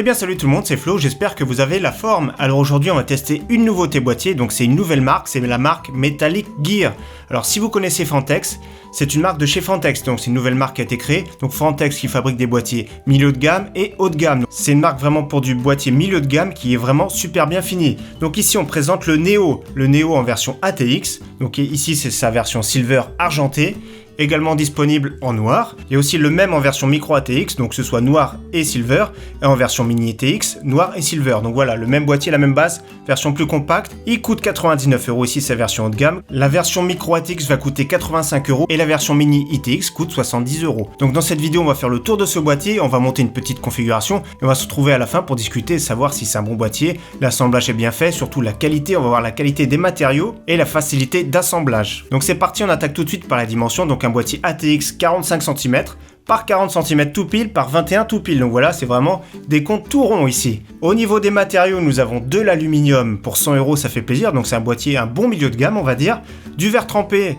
Eh bien salut tout le monde, c'est Flo, j'espère que vous avez la forme. Alors aujourd'hui on va tester une nouveauté boîtier, donc c'est une nouvelle marque, c'est la marque Metallic Gear. Alors si vous connaissez Fantex, c'est une marque de chez Fantex, donc c'est une nouvelle marque qui a été créée. Donc Fantex qui fabrique des boîtiers milieu de gamme et haut de gamme. C'est une marque vraiment pour du boîtier milieu de gamme qui est vraiment super bien fini. Donc ici on présente le Neo en version ATX. Donc ici c'est sa version silver argenté. Également disponible en noir. Il y a aussi le même en version micro ATX, donc que ce soit noir et silver, et en version mini ATX, noir et silver. Donc voilà, le même boîtier, la même base, version plus compacte. Il coûte 99€, ici sa version haut de gamme. La version micro ATX va coûter 85€ et la version mini ITX coûte 70€. Donc dans cette vidéo, on va faire le tour de ce boîtier, on va monter une petite configuration et on va se retrouver à la fin pour discuter et savoir si c'est un bon boîtier, l'assemblage est bien fait, surtout la qualité, on va voir la qualité des matériaux et la facilité d'assemblage. Donc c'est parti, on attaque tout de suite par la dimension, donc un boîtier ATX 45 cm par 40 cm tout pile par 21 tout pile. Donc voilà, c'est vraiment des comptes tout ronds ici. Au niveau des matériaux, nous avons de l'aluminium pour 100€, ça fait plaisir. Donc c'est un boîtier, un bon milieu de gamme, on va dire. Du verre trempé.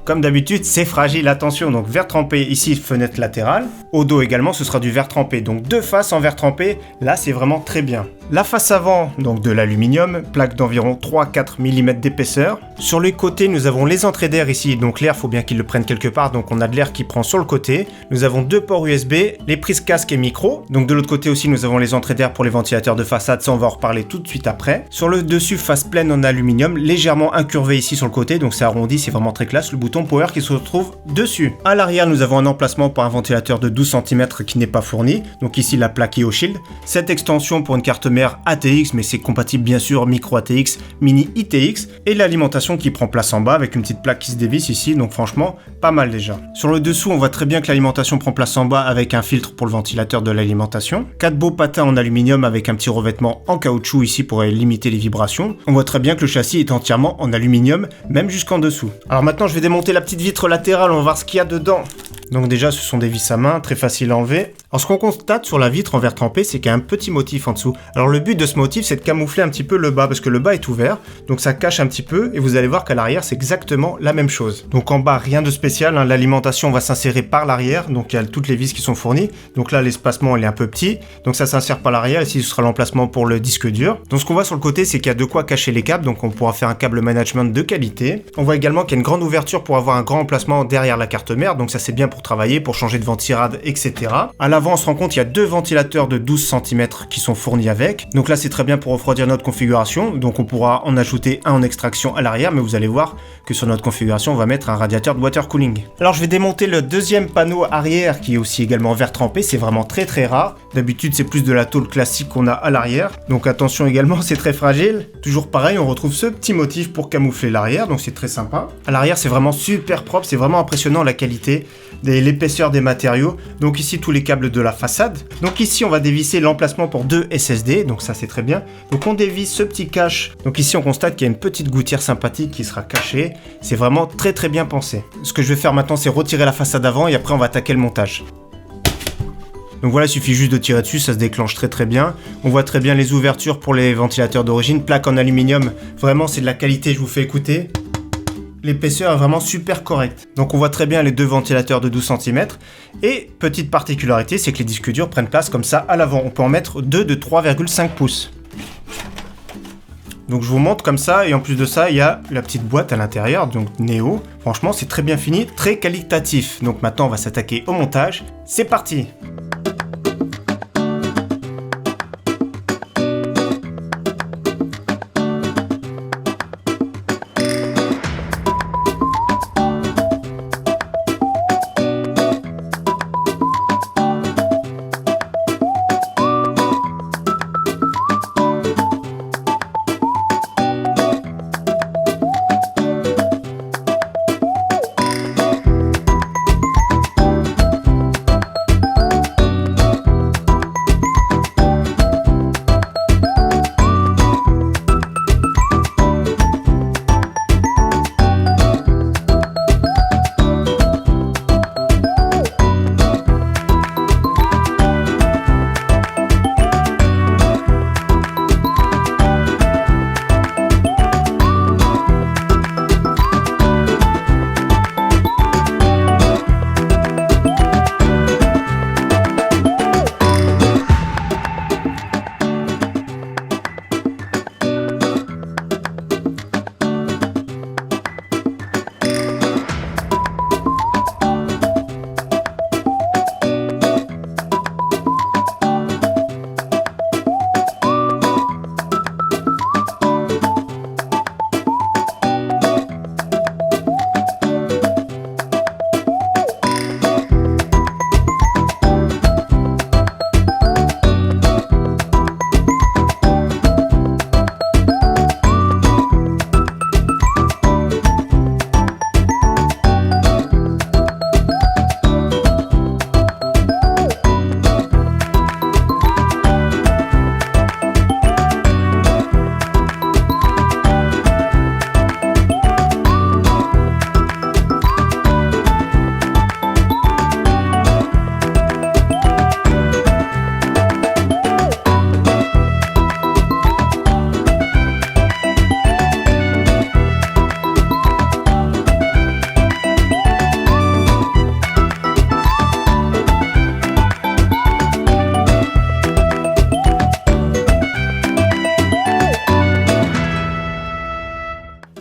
Comme d'habitude, c'est fragile, attention, donc verre trempé, ici fenêtre latérale. Au dos également, ce sera du verre trempé, donc deux faces en verre trempé, là c'est vraiment très bien. La face avant, donc de l'aluminium, plaque d'environ 3-4 mm d'épaisseur. Sur les côtés, nous avons les entrées d'air ici, donc l'air, faut bien qu'il le prenne quelque part, donc on a de l'air qui prend sur le côté. Nous avons deux ports USB, les prises casque et micro. Donc de l'autre côté aussi, nous avons les entrées d'air pour les ventilateurs de façade, ça on va en reparler tout de suite après. Sur le dessus, face pleine en aluminium, légèrement incurvé ici sur le côté, donc c'est arrondi, c'est vraiment très classe. Le bouton power qui se retrouve dessus. À l'arrière, nous avons un emplacement pour un ventilateur de 12 cm qui n'est pas fourni. Donc ici, la plaque IO Shield. Cette extension pour une carte mère ATX, mais c'est compatible bien sûr micro ATX, mini ITX. Et l'alimentation qui prend place en bas avec une petite plaque qui se dévisse ici. Donc franchement, pas mal déjà. Sur le dessous, on voit très bien que l'alimentation prend place en bas avec un filtre pour le ventilateur de l'alimentation. 4 beaux patins en aluminium avec un petit revêtement en caoutchouc ici pour limiter les vibrations. On voit très bien que le châssis est entièrement en aluminium, même jusqu'en dessous. Alors maintenant, je vais démonter la petite vitre latérale, on va voir ce qu'il y a dedans. Donc déjà, ce sont des vis à main, très faciles à enlever. Alors ce qu'on constate sur la vitre en verre trempé, c'est qu'il y a un petit motif en dessous. Alors le but de ce motif, c'est de camoufler un petit peu le bas, parce que le bas est ouvert, donc ça cache un petit peu, et vous allez voir qu'à l'arrière, c'est exactement la même chose. Donc en bas, rien de spécial, hein, l'alimentation va s'insérer par l'arrière, donc il y a toutes les vis qui sont fournies. Donc là, l'espacement, il est un peu petit, donc ça s'insère par l'arrière, ici ce sera l'emplacement pour le disque dur. Donc ce qu'on voit sur le côté, c'est qu'il y a de quoi cacher les câbles, donc on pourra faire un câble management de qualité. On voit également qu'il y a une grande ouverture pour avoir un grand emplacement derrière la carte mère, donc ça c'est bien pour travailler, pour changer de ventirade, etc. À l'avant, on se rend compte qu'il y a deux ventilateurs de 12 cm qui sont fournis avec. Donc là, c'est très bien pour refroidir notre configuration. Donc on pourra en ajouter un en extraction à l'arrière, mais vous allez voir que sur notre configuration, on va mettre un radiateur de water cooling. Alors je vais démonter le deuxième panneau arrière qui est aussi également verre trempé. C'est vraiment très très rare. D'habitude, c'est plus de la tôle classique qu'on a à l'arrière. Donc attention également, c'est très fragile. Toujours pareil, on retrouve ce petit motif pour camoufler l'arrière. Donc c'est très sympa. À l'arrière, c'est vraiment super propre. C'est vraiment impressionnant la qualité, l'épaisseur des matériaux. Donc ici, tous les câbles de la façade. Donc ici, on va dévisser l'emplacement pour deux SSD. Donc ça, c'est très bien. Donc on dévisse ce petit cache. Donc ici, on constate qu'il y a une petite gouttière sympathique qui sera cachée. C'est vraiment très très bien pensé. Ce que je vais faire maintenant, c'est retirer la façade avant et après, on va attaquer le montage. Donc voilà, il suffit juste de tirer dessus, ça se déclenche très très bien. On voit très bien les ouvertures pour les ventilateurs d'origine. Plaque en aluminium, vraiment c'est de la qualité, je vous fais écouter. L'épaisseur est vraiment super correcte. Donc on voit très bien les deux ventilateurs de 12 cm. Et petite particularité, c'est que les disques durs prennent place comme ça à l'avant. On peut en mettre deux de 3,5 pouces. Donc je vous montre comme ça, et en plus de ça, il y a la petite boîte à l'intérieur, donc Neo. Franchement, c'est très bien fini, très qualitatif. Donc maintenant, on va s'attaquer au montage. C'est parti!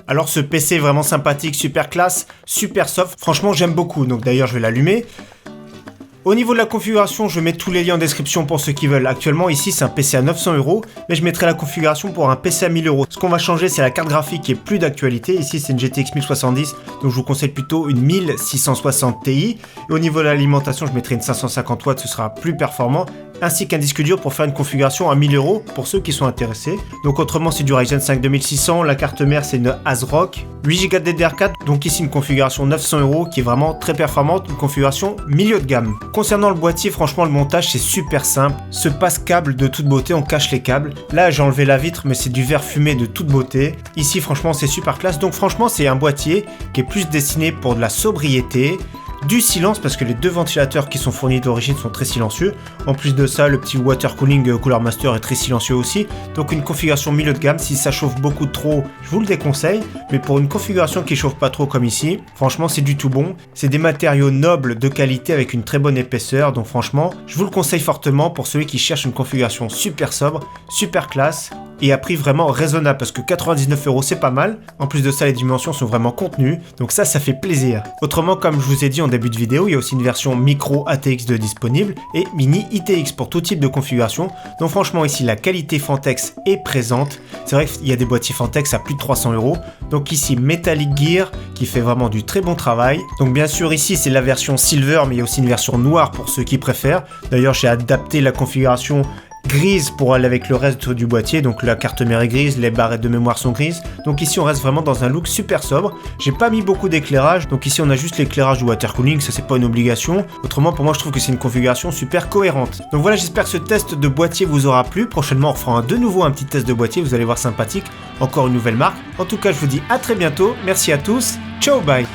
Alors ce PC est vraiment sympathique, super classe, super soft, franchement j'aime beaucoup, donc d'ailleurs je vais l'allumer. Au niveau de la configuration, je mets tous les liens en description pour ceux qui veulent. Actuellement, ici, c'est un PC à 900€, mais je mettrai la configuration pour un PC à 1000€. Ce qu'on va changer, c'est la carte graphique qui est plus d'actualité. Ici, c'est une GTX 1070, donc je vous conseille plutôt une 1660 Ti. Et au niveau de l'alimentation, je mettrai une 550 watts, ce sera plus performant, ainsi qu'un disque dur pour faire une configuration à 1000€ pour ceux qui sont intéressés. Donc autrement, c'est du Ryzen 5 2600, la carte mère, c'est une ASRock, 8Go de DDR4, donc ici une configuration 900€ qui est vraiment très performante, une configuration milieu de gamme. Concernant le boîtier, franchement le montage c'est super simple, ce passe-câble de toute beauté, on cache les câbles. Là j'ai enlevé la vitre mais c'est du verre fumé de toute beauté. Ici franchement c'est super classe, donc franchement c'est un boîtier qui est plus destiné pour de la sobriété, du silence parce que les deux ventilateurs qui sont fournis d'origine sont très silencieux. En plus de ça, le petit water cooling Cooler Master est très silencieux aussi. Donc une configuration milieu de gamme, si ça chauffe beaucoup trop, je vous le déconseille. Mais pour une configuration qui chauffe pas trop comme ici, franchement c'est du tout bon. C'est des matériaux nobles de qualité avec une très bonne épaisseur. Donc franchement, je vous le conseille fortement pour ceux qui cherchent une configuration super sobre, super classe et à prix vraiment raisonnable parce que 99€ c'est pas mal. En plus de ça, les dimensions sont vraiment contenues, donc ça fait plaisir. Autrement, comme je vous ai dit en début de vidéo, il y a aussi une version micro ATX2 disponible et mini ITX pour tout type de configuration. Donc franchement ici la qualité Fantex est présente. C'est vrai qu'il y a des boîtiers Fantex à plus de 300€. Donc ici Metallic Gear qui fait vraiment du très bon travail. Donc bien sûr ici c'est la version Silver, mais il y a aussi une version noire pour ceux qui préfèrent. D'ailleurs j'ai adapté la configuration grise pour aller avec le reste du boîtier, donc la carte mère est grise, les barrettes de mémoire sont grises, donc ici on reste vraiment dans un look super sobre. J'ai pas mis beaucoup d'éclairage, donc ici on a juste l'éclairage du water cooling, ça c'est pas une obligation, autrement pour moi je trouve que c'est une configuration super cohérente. Donc voilà, j'espère que ce test de boîtier vous aura plu. Prochainement on fera de nouveau un petit test de boîtier, vous allez voir, sympathique, encore une nouvelle marque. En tout cas je vous dis à très bientôt, merci à tous, ciao, bye.